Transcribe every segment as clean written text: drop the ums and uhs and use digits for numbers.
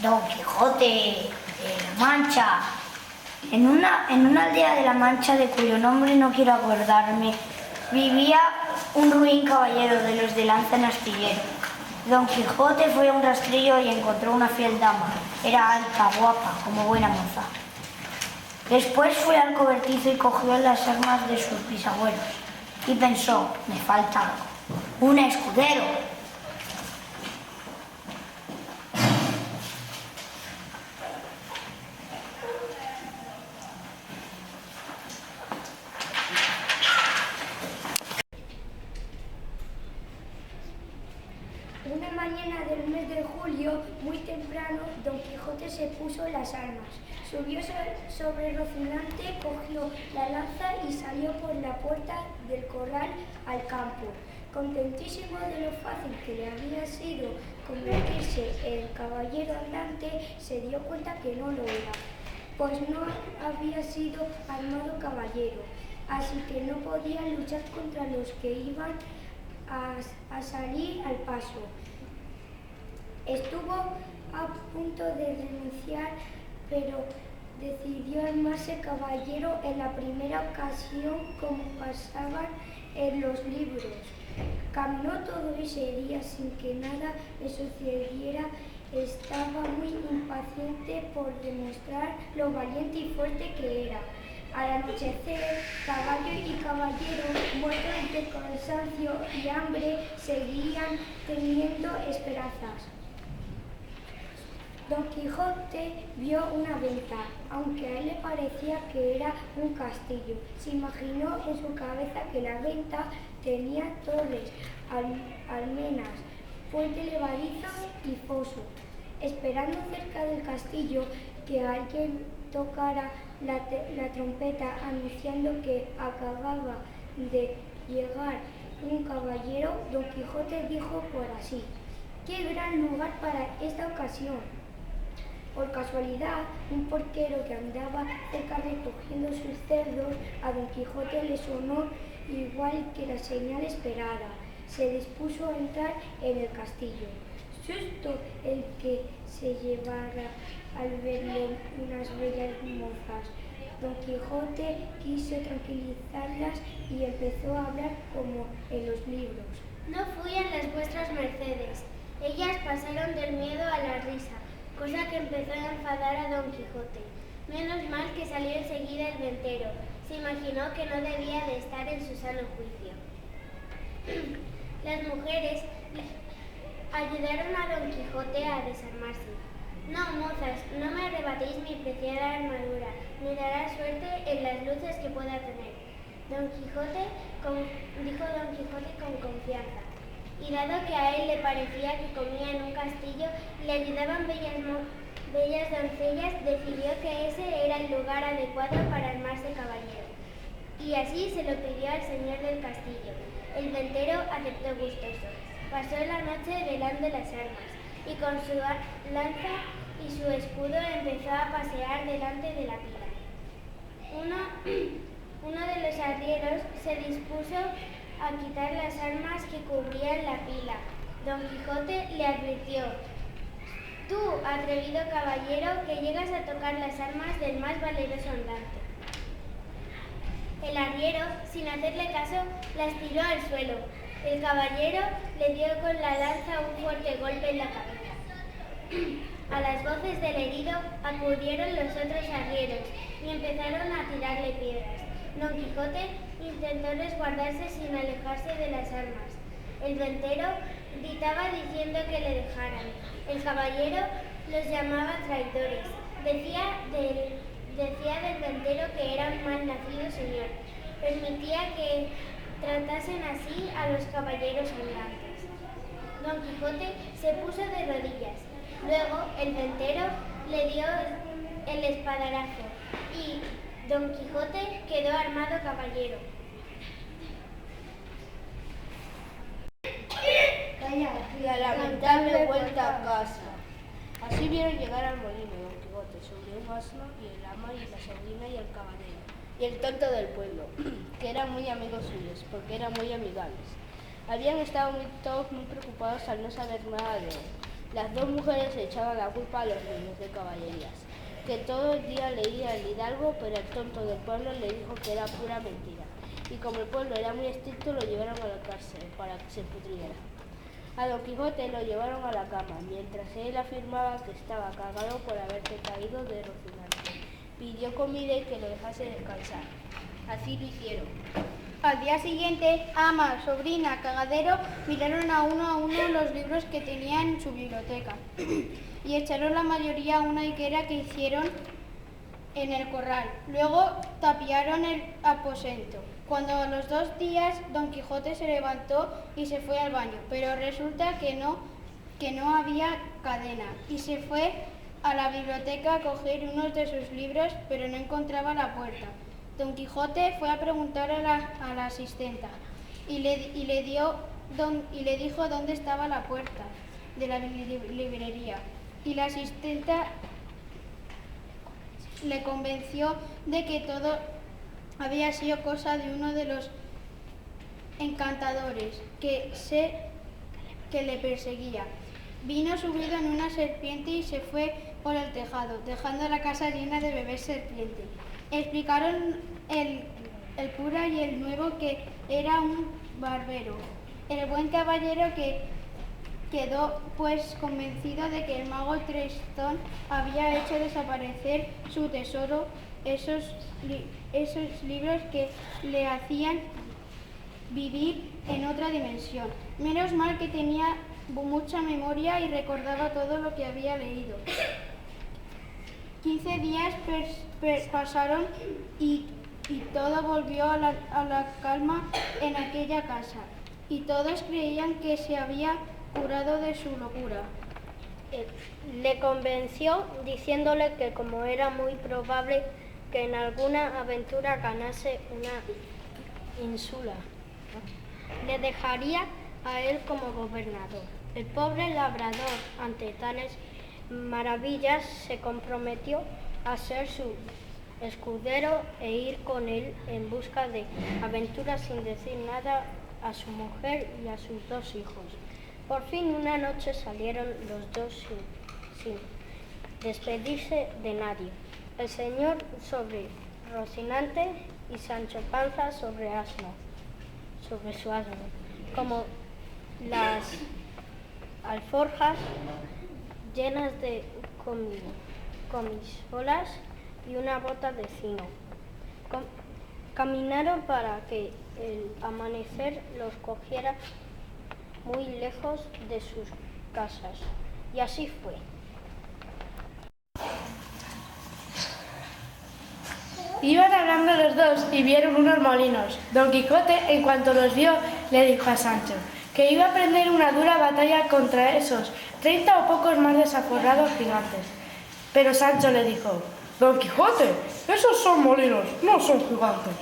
Don Quijote de la Mancha. En una aldea de la Mancha, de cuyo nombre no quiero acordarme, vivía un ruin caballero de los de lanza en astillero. Don Quijote fue a un rastrillo y encontró una fiel dama. Era alta, guapa, como buena moza. Después fue al cobertizo y cogió las armas de sus bisabuelos. Y pensó, me falta algo. Un escudero. Una mañana del mes de julio, muy temprano, Don Quijote se puso las armas. Subió sobre Rocinante, cogió la lanza y salió por la puerta del corral al campo. Contentísimo de lo fácil que le había sido convertirse en caballero andante, se dio cuenta que no lo era, pues no había sido armado caballero, así que no podía luchar contra los que iban a salir al paso. Estuvo a punto de renunciar, pero decidió armarse caballero en la primera ocasión, como pasaban en los libros. Caminó todo ese día sin que nada le sucediera. Estaba muy impaciente por demostrar lo valiente y fuerte que era. Al anochecer, caballo y caballero, muertos de cansancio y hambre, seguían teniendo esperanzas. Don Quijote vio una venta, aunque a él le parecía que era un castillo. Se imaginó en su cabeza que la venta tenía torres, almenas, puente levadizo y foso. Esperando cerca del castillo que alguien tocara la trompeta anunciando que acababa de llegar un caballero, Don Quijote dijo por así: ¡qué gran lugar para esta ocasión! Por casualidad, un porquero que andaba cerca recogiendo sus cerdos, a Don Quijote le sonó igual que la señal esperada. Se dispuso a entrar en el castillo. Susto el que se llevara al verle unas bellas mozas. Don Quijote quiso tranquilizarlas y empezó a hablar como en los libros. No fluyan las vuestras mercedes. Ellas pasaron del miedo a la risa, cosa que empezó a enfadar a Don Quijote. Menos mal que salió enseguida el ventero. Se imaginó que no debía de estar en su sano juicio. Las mujeres ayudaron a Don Quijote a desarmarse. No, mozas, no me arrebatéis mi preciada armadura, me dará suerte en las luces que pueda tener. Dijo Don Quijote con confianza. Y dado que a él le parecía que comía en un castillo y le ayudaban bellas doncellas, decidió que ese era el lugar adecuado para armarse caballero. Y así se lo pidió al señor del castillo. El ventero aceptó gustoso. Pasó la noche velando las armas, y con su lanza y su escudo empezó a pasear delante de la pila. Uno de los arrieros se dispuso a quitar las armas que cubrían la pila. Don Quijote le advirtió: «Tú, atrevido caballero, que llegas a tocar las armas del más valeroso andante». El arriero, sin hacerle caso, las tiró al suelo. El caballero le dio con la lanza un fuerte golpe en la cabeza. A las voces del herido acudieron los otros arrieros y empezaron a tirarle piedras. Don Quijote intentó resguardarse sin alejarse de las armas. El ventero gritaba diciendo que le dejaran. El caballero los llamaba traidores. Decía del ventero que era un mal nacido señor. Permitía que tratasen así a los caballeros andantes. Don Quijote se puso de rodillas. Luego el ventero le dio el espadarazo y Don Quijote quedó armado caballero. Y la lamentable vuelta a casa. Así vieron llegar al molino Don Quijote sobre un asno y el ama y la sobrina y el caballero y el tonto del pueblo, que eran muy amigos suyos, porque eran muy amigables. Habían estado todos muy preocupados al no saber nada de él. Las dos mujeres echaban la culpa a los niños de caballerías, que todo el día leía el hidalgo, pero el tonto del pueblo le dijo que era pura mentira. Y como el pueblo era muy estricto, lo llevaron a la cárcel para que se pudriera. A Don Quijote lo llevaron a la cama, mientras él afirmaba que estaba cagado por haberse caído de Rocinante. Pidió comida y que lo dejase descansar. Así lo hicieron. Al día siguiente, ama, sobrina, cagadero miraron a uno los libros que tenía en su biblioteca y echaron la mayoría a una higuera que hicieron en el corral. Luego tapiaron el aposento. Cuando a los 2 días Don Quijote se levantó y se fue al baño, pero resulta que no había cadena y se fue a la biblioteca a coger unos de sus libros, pero no encontraba la puerta. Don Quijote fue a preguntar a la asistenta y le dijo dónde estaba la puerta de la librería. Y la asistenta le convenció de que todo había sido cosa de uno de los encantadores que le perseguía. Vino subido en una serpiente y se fue por el tejado, dejando la casa llena de bebés serpiente. Explicaron el cura y el nuevo que era un barbero. El buen caballero que quedó pues convencido de que el mago Tristón había hecho desaparecer su tesoro, esos libros que le hacían vivir en otra dimensión. Menos mal que tenía mucha memoria y recordaba todo lo que había leído. 15 días pasaron y todo volvió a la calma en aquella casa, y todos creían que se había curado de su locura. Le convenció diciéndole que como era muy probable que en alguna aventura ganase una ínsula, le dejaría a él como gobernador. El pobre labrador, ante tales maravillas, se comprometió a ser su escudero e ir con él en busca de aventuras sin decir nada a su mujer y a sus 2 hijos. Por fin una noche salieron los dos sin despedirse de nadie. El señor sobre Rocinante y Sancho Panza sobre su asno, como las alforjas llenas de comisolas y una bota de cino. Caminaron para que el amanecer los cogiera muy lejos de sus casas, y así fue. Iban hablando los dos y vieron unos molinos. Don Quijote, en cuanto los vio, le dijo a Sancho que iba a prender una dura batalla contra esos 30 o pocos más desaforrados gigantes. Pero Sancho le dijo: Don Quijote, esos son molinos, no son gigantes.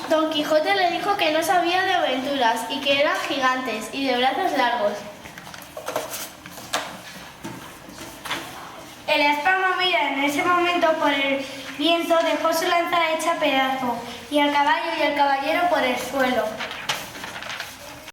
Don Quijote le dijo que no sabía de aventuras y que eran gigantes y de brazos largos. El aspa movida en ese momento por el viento dejó su lanza hecha pedazo y al caballo y al caballero por el suelo.